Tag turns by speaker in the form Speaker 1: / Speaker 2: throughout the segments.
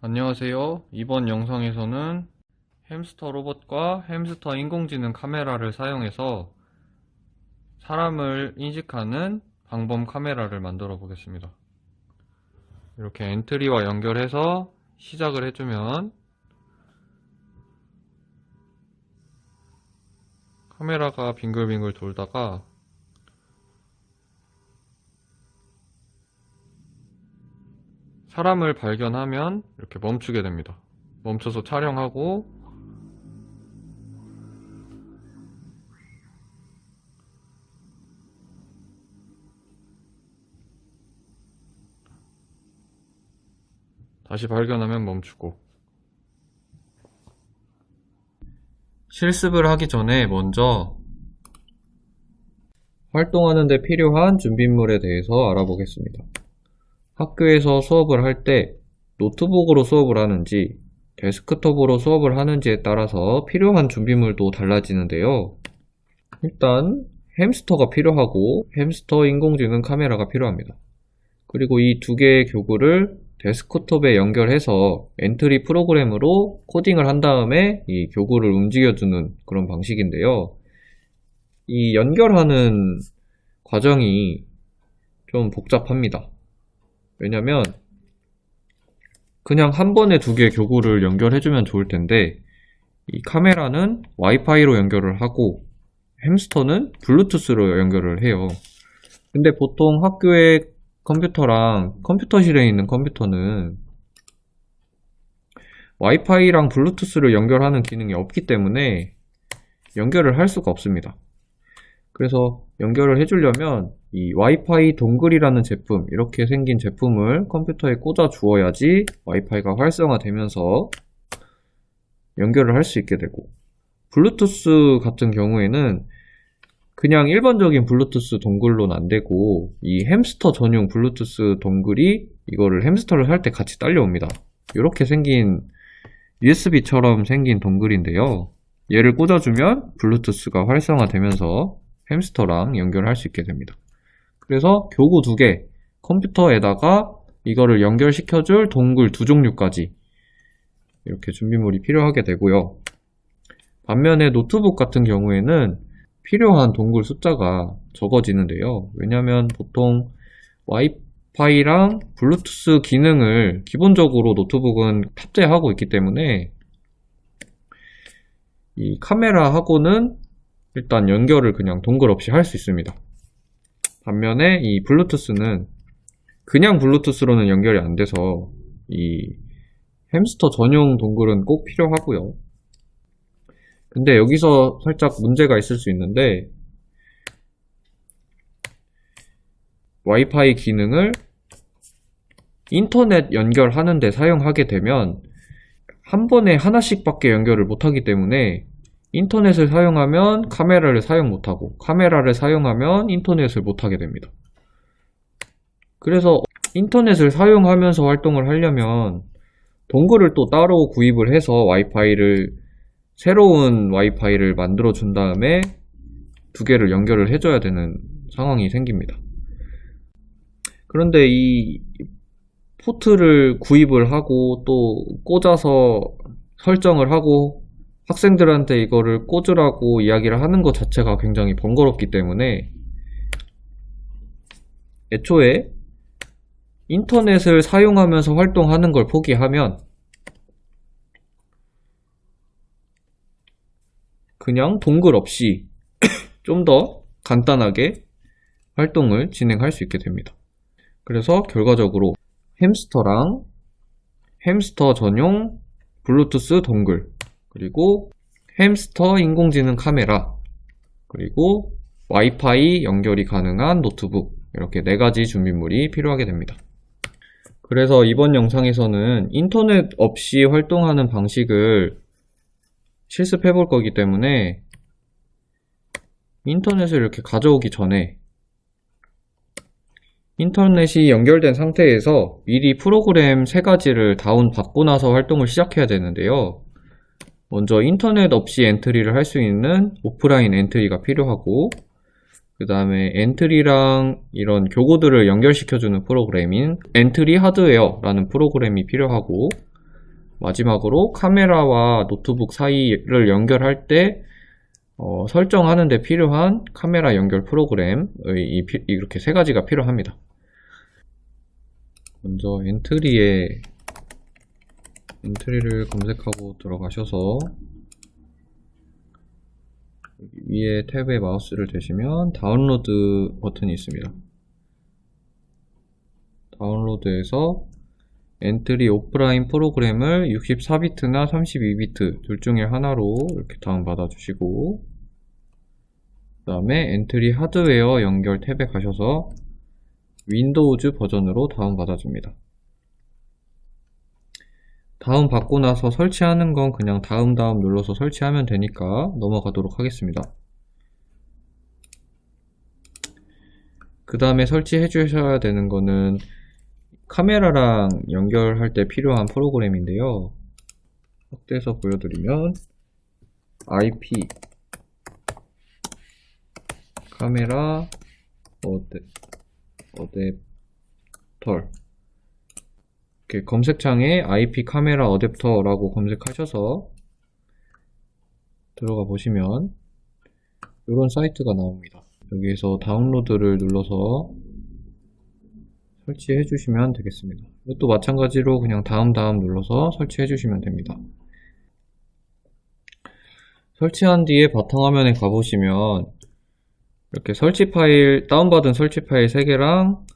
Speaker 1: 안녕하세요. 이번 영상에서는 햄스터 로봇과 햄스터 인공지능 카메라를 사용해서 사람을 인식하는 방범 카메라를 만들어 보겠습니다. 이렇게 엔트리와 연결해서 시작을 해주면 카메라가 빙글빙글 돌다가 사람을 발견하면 이렇게 멈추게 됩니다. 멈춰서 촬영하고 다시 발견하면 멈추고. 실습을 하기 전에 먼저 활동하는 데 필요한 준비물에 대해서 알아보겠습니다. 학교에서 수업을 할 때 노트북으로 수업을 하는지 데스크톱으로 수업을 하는지에 따라서 필요한 준비물도 달라지는데요. 일단 햄스터가 필요하고 햄스터 인공지능 카메라가 필요합니다. 그리고 이 두 개의 교구를 데스크톱에 연결해서 엔트리 프로그램으로 코딩을 한 다음에 이 교구를 움직여주는 그런 방식인데요. 이 연결하는 과정이 좀 복잡합니다. 왜냐면 그냥 한 번에 두 개의 교구를 연결해주면 좋을 텐데 이 카메라는 와이파이로 연결을 하고 햄스터는 블루투스로 연결을 해요. 근데 보통 학교의 컴퓨터랑 컴퓨터실에 있는 컴퓨터는 와이파이랑 블루투스를 연결하는 기능이 없기 때문에 연결을 할 수가 없습니다. 그래서 연결을 해주려면 이 와이파이 동글이라는 제품, 이렇게 생긴 제품을 컴퓨터에 꽂아 주어야지 와이파이가 활성화되면서 연결을 할 수 있게 되고, 블루투스 같은 경우에는 그냥 일반적인 블루투스 동글로는 안 되고 이 햄스터 전용 블루투스 동글이 이거를 햄스터를 살 때 같이 딸려옵니다. 이렇게 생긴 USB처럼 생긴 동글인데요. 얘를 꽂아주면 블루투스가 활성화되면서 햄스터랑 연결할 수 있게 됩니다. 그래서 교구 두 개, 컴퓨터에다가 이거를 연결시켜줄 동글 두 종류까지 이렇게 준비물이 필요하게 되고요. 반면에 노트북 같은 경우에는 필요한 동글 숫자가 적어지는데요. 왜냐면 보통 와이파이랑 블루투스 기능을 기본적으로 노트북은 탑재하고 있기 때문에 이 카메라하고는 일단 연결을 그냥 동글 없이 할 수 있습니다. 반면에 이 블루투스는 그냥 블루투스로는 연결이 안 돼서 이 햄스터 전용 동글은 꼭 필요하고요. 근데 여기서 살짝 문제가 있을 수 있는데 와이파이 기능을 인터넷 연결하는 데 사용하게 되면 한 번에 하나씩 밖에 연결을 못하기 때문에 인터넷을 사용하면 카메라를 사용 못하고 카메라를 사용하면 인터넷을 못하게 됩니다. 그래서 인터넷을 사용하면서 활동을 하려면 동글을 또 따로 구입을 해서 새로운 와이파이를 만들어 준 다음에 두 개를 연결을 해줘야 되는 상황이 생깁니다. 그런데 이 포트를 구입을 하고 또 꽂아서 설정을 하고 학생들한테 이거를 꽂으라고 이야기를 하는 것 자체가 굉장히 번거롭기 때문에 애초에 인터넷을 사용하면서 활동하는 걸 포기하면 그냥 동글 없이 좀 더 간단하게 활동을 진행할 수 있게 됩니다. 그래서 결과적으로 햄스터랑 햄스터 전용 블루투스 동글, 그리고 햄스터 인공지능 카메라, 그리고 와이파이 연결이 가능한 노트북, 이렇게 4가지 준비물이 필요하게 됩니다. 그래서 이번 영상에서는 인터넷 없이 활동하는 방식을 실습해 볼 거기 때문에 인터넷을 이렇게 가져오기 전에 인터넷이 연결된 상태에서 미리 프로그램 3가지를 다운받고 나서 활동을 시작해야 되는데요. 먼저 인터넷 없이 엔트리를 할 수 있는 오프라인 엔트리가 필요하고, 그 다음에 엔트리랑 이런 교구들을 연결시켜주는 프로그램인 엔트리 하드웨어라는 프로그램이 필요하고, 마지막으로 카메라와 노트북 사이를 연결할 때 설정하는 데 필요한 카메라 연결 프로그램의 이렇게 세 가지가 필요합니다. 먼저 엔트리를 검색하고 들어가셔서 위에 탭에 마우스를 대시면 다운로드 버튼이 있습니다. 다운로드에서 엔트리 오프라인 프로그램을 64비트나 32비트 둘 중에 하나로 이렇게 다운받아 주시고, 그 다음에 엔트리 하드웨어 연결 탭에 가셔서 윈도우즈 버전으로 다운받아 줍니다. 다운받고 나서 설치하는 건 그냥 다음 눌러서 설치하면 되니까 넘어가도록 하겠습니다. 그 다음에 설치해 주셔야 되는 거는 카메라랑 연결할 때 필요한 프로그램인데요. 확대해서 보여드리면 IP 카메라 어댑터, 이렇게 검색창에 IP 카메라 어댑터라고 검색하셔서 들어가 보시면 이런 사이트가 나옵니다. 여기에서 다운로드를 눌러서 설치해 주시면 되겠습니다. 이것도 마찬가지로 그냥 다음 눌러서 설치해 주시면 됩니다. 설치한 뒤에 바탕화면에 가보시면 이렇게 설치 파일, 다운받은 설치 파일 3개랑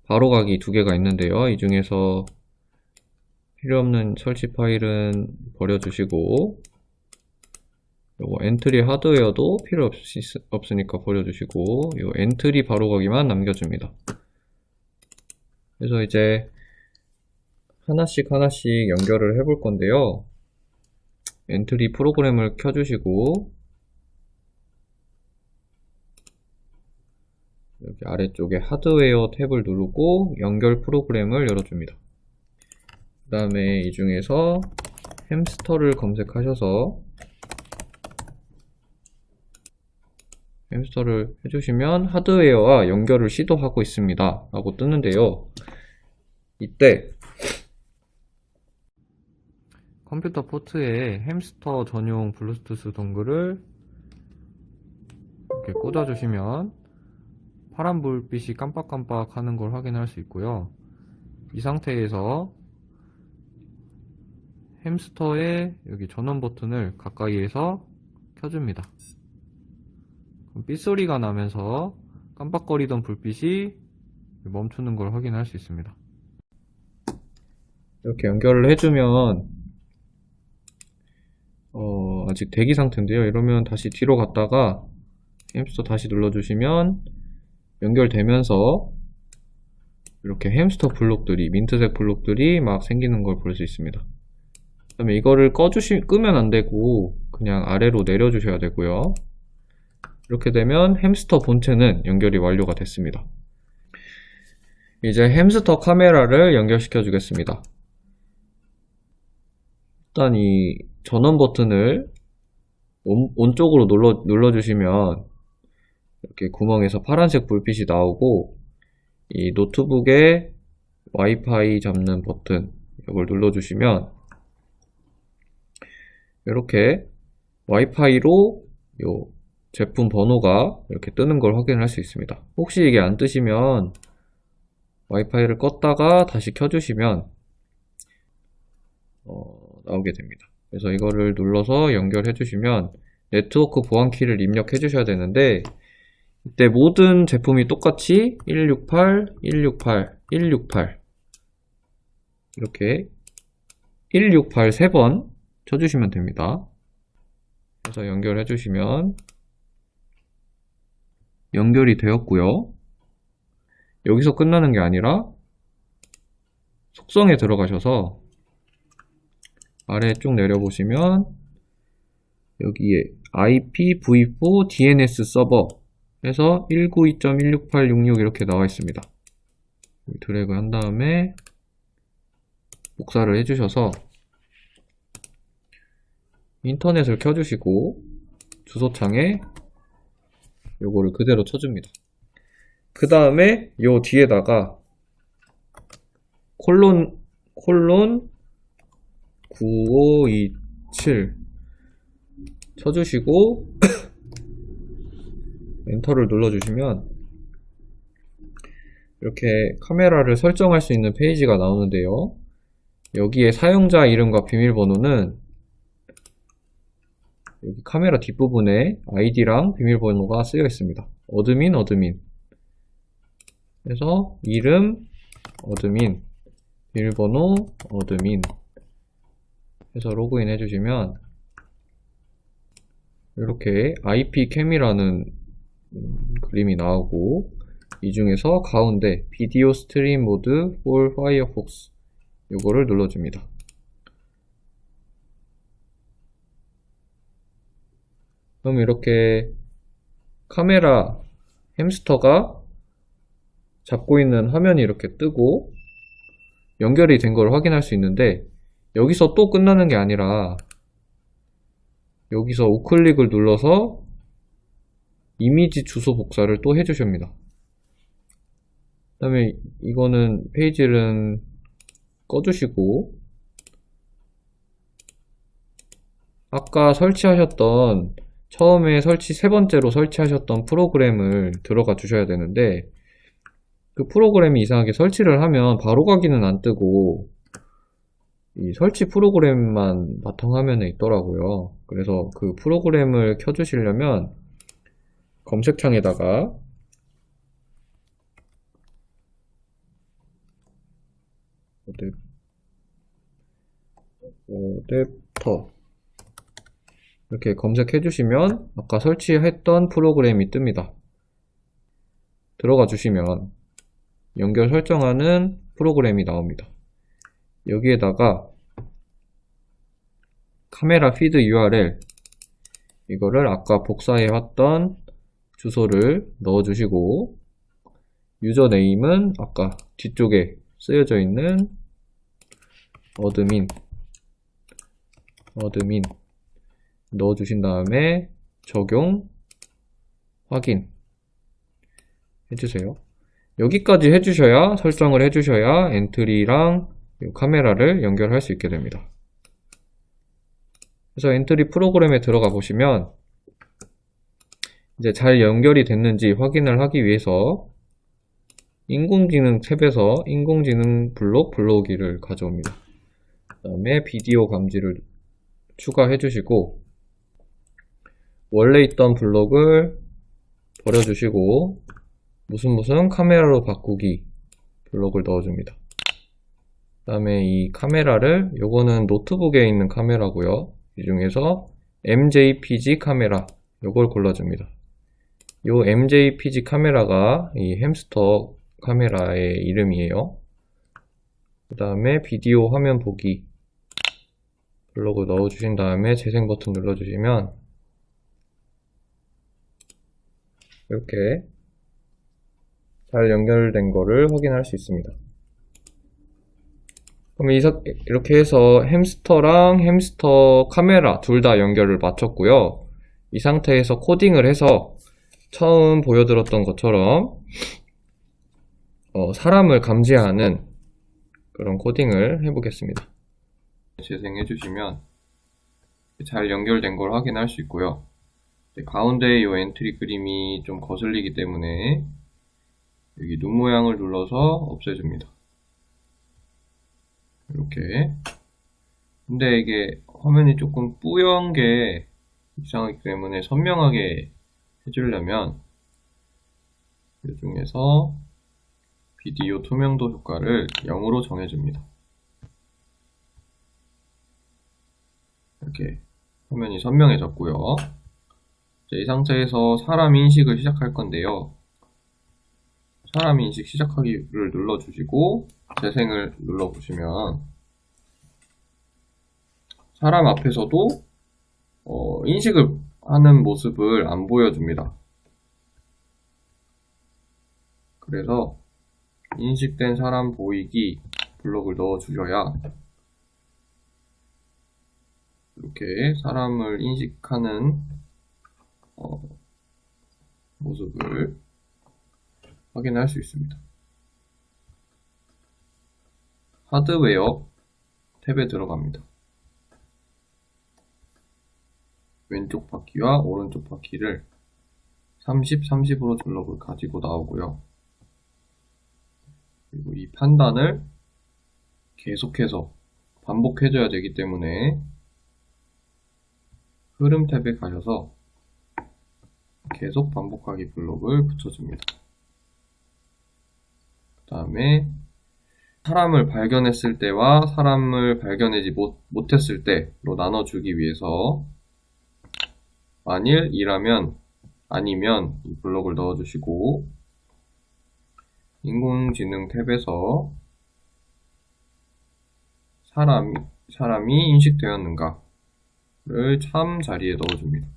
Speaker 1: 바로가기 2개가 있는데요. 이 중에서 필요없는 설치 파일은 버려주시고, 요거 엔트리 하드웨어도 필요 없으니까 버려주시고, 요 엔트리 바로가기만 남겨줍니다. 그래서 이제 하나씩 연결을 해볼 건데요. 엔트리 프로그램을 켜주시고, 여기 아래쪽에 하드웨어 탭을 누르고 연결 프로그램을 열어줍니다. 그 다음에 이 중에서 햄스터를 검색하셔서 햄스터를 해주시면 하드웨어와 연결을 시도하고 있습니다 라고 뜨는데요. 이때 컴퓨터 포트에 햄스터 전용 블루투스 동글을 이렇게 꽂아주시면 파란 불빛이 깜빡깜빡 하는 걸 확인할 수 있고요. 이 상태에서 햄스터의 여기 전원 버튼을 가까이에서 켜줍니다. 그럼 삐소리가 나면서 깜빡거리던 불빛이 멈추는 걸 확인할 수 있습니다. 이렇게 연결을 해주면 아직 대기 상태인데요. 이러면 다시 뒤로 갔다가 햄스터 다시 눌러주시면 연결되면서 이렇게 햄스터 블록들이, 민트색 블록들이 막 생기는 걸 볼 수 있습니다. 그 다음에 이거를 끄면 안 되고 그냥 아래로 내려주셔야 되고요. 이렇게 되면 햄스터 본체는 연결이 완료가 됐습니다. 이제 햄스터 카메라를 연결시켜 주겠습니다. 일단 이 전원 버튼을 온 쪽으로 눌러주시면 이렇게 구멍에서 파란색 불빛이 나오고, 이 노트북에 와이파이 잡는 버튼 이걸 눌러주시면 이렇게 와이파이로 요 제품 번호가 이렇게 뜨는 걸 확인할 수 있습니다. 혹시 이게 안 뜨시면 와이파이를 껐다가 다시 켜주시면 나오게 됩니다. 그래서 이거를 눌러서 연결해 주시면 네트워크 보안키를 입력해 주셔야 되는데, 이때 모든 제품이 똑같이 168, 168, 168 이렇게 168 3번 쳐주시면 됩니다. 그래서 연결해 주시면 연결이 되었고요. 여기서 끝나는 게 아니라 속성에 들어가셔서 아래 쭉 내려보시면 여기에 IPv4 DNS 서버 해서 192.16866 이렇게 나와 있습니다. 드래그 한 다음에 복사를 해주셔서 인터넷을 켜주시고 주소창에 요거를 그대로 쳐줍니다. 그 다음에 요 뒤에다가 콜론 9527 쳐주시고 엔터를 눌러주시면 이렇게 카메라를 설정할 수 있는 페이지가 나오는데요. 여기에 사용자 이름과 비밀번호는 여기 카메라 뒷부분에 아이디랑 비밀번호가 쓰여 있습니다. 어드민 그래서 이름 어드민, 비밀번호 어드민 해서 로그인 해주시면 이렇게 IP캠이라는 그림이 나오고, 이 중에서 가운데 비디오 스트림 모드 for 파이어폭스 이거를 눌러줍니다. 그럼 이렇게 카메라 햄스터가 잡고 있는 화면이 이렇게 뜨고 연결이 된 걸 확인할 수 있는데, 여기서 또 끝나는 게 아니라 여기서 우클릭을 눌러서 이미지 주소 복사를 또 해주십니다. 그 다음에 이거는 페이지는 꺼주시고, 아까 설치하셨던 처음에 세 번째로 설치하셨던 프로그램을 들어가 주셔야 되는데, 그 프로그램이 이상하게 설치를 하면 바로 가기는 안 뜨고 이 설치 프로그램만 바탕화면에 있더라고요. 그래서 그 프로그램을 켜주시려면 검색창에다가 어댑터 이렇게 검색해 주시면 아까 설치했던 프로그램이 뜹니다. 들어가 주시면 연결 설정하는 프로그램이 나옵니다. 여기에다가 카메라 피드 URL 이거를 아까 복사해 왔던 주소를 넣어 주시고, 유저네임은 아까 뒤쪽에 쓰여져 있는 어드민 넣어 주신 다음에 적용 확인 해주세요. 여기까지 해주셔야, 설정을 해주셔야 엔트리랑 카메라를 연결할 수 있게 됩니다. 그래서 엔트리 프로그램에 들어가 보시면 이제 잘 연결이 됐는지 확인을 하기 위해서 인공지능 탭에서 인공지능 블록 불러오기를 가져옵니다. 그 다음에 비디오 감지를 추가해 주시고, 원래 있던 블록을 버려주시고 무슨 카메라로 바꾸기 블록을 넣어줍니다. 그 다음에 이 카메라를, 요거는 노트북에 있는 카메라고요. 이 중에서 MJPG 카메라 요걸 골라줍니다. 요 MJPG 카메라가 이 햄스터 카메라의 이름이에요. 그 다음에 비디오 화면 보기 블록을 넣어주신 다음에 재생 버튼 눌러주시면 이렇게 잘 연결된 거를 확인할 수 있습니다. 그럼 이렇게 해서 햄스터랑 햄스터 카메라 둘 다 연결을 마쳤고요. 이 상태에서 코딩을 해서 처음 보여드렸던 것처럼 사람을 감지하는 그런 코딩을 해보겠습니다. 재생해 주시면 잘 연결된 걸 확인할 수 있고요. 가운데에 이 엔트리 그림이 좀 거슬리기 때문에 여기 눈 모양을 눌러서 없애줍니다. 이렇게. 근데 이게 화면이 조금 뿌연 게 이상하기 때문에 선명하게 해주려면 이 중에서 비디오 투명도 효과를 0으로 정해줍니다. 이렇게 화면이 선명해졌고요. 이 상태에서 사람 인식을 시작할 건데요. 사람 인식 시작하기를 눌러주시고 재생을 눌러보시면 사람 앞에서도 인식을 하는 모습을 안 보여줍니다. 그래서 인식된 사람 보이기 블록을 넣어주셔야 이렇게 사람을 인식하는 모습을 확인할 수 있습니다. 하드웨어 탭에 들어갑니다. 왼쪽 바퀴와 오른쪽 바퀴를 30, 30으로 졸업을 가지고 나오고요. 그리고 이 판단을 계속해서 반복해줘야 되기 때문에 흐름 탭에 가셔서 계속 반복하기 블록을 붙여줍니다. 그 다음에 사람을 발견했을 때와 사람을 발견하지 못했을 때로 나눠주기 위해서 만일 이라면 아니면 이 블록을 넣어주시고 인공지능 탭에서 사람이 인식되었는가를 참 자리에 넣어줍니다.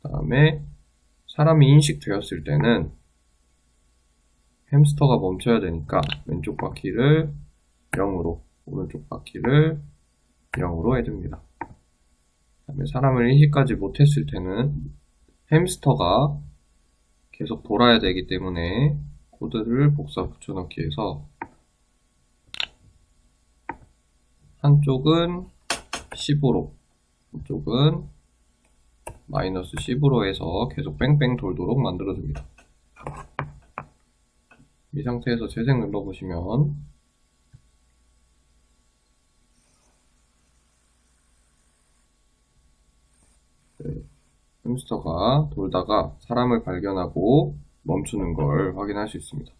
Speaker 1: 그 다음에 사람이 인식되었을 때는 햄스터가 멈춰야 되니까 왼쪽 바퀴를 0으로 오른쪽 바퀴를 0으로 해줍니다. 그 다음에 사람을 인식하지 못했을 때는 햄스터가 계속 돌아야 되기 때문에 코드를 복사 붙여넣기 해서 한쪽은 10으로 한쪽은 마이너스 10으로 해서 계속 뺑뺑 돌도록 만들어줍니다. 이 상태에서 재생 눌러보시면 햄스터가 돌다가 사람을 발견하고 멈추는 걸 확인할 수 있습니다.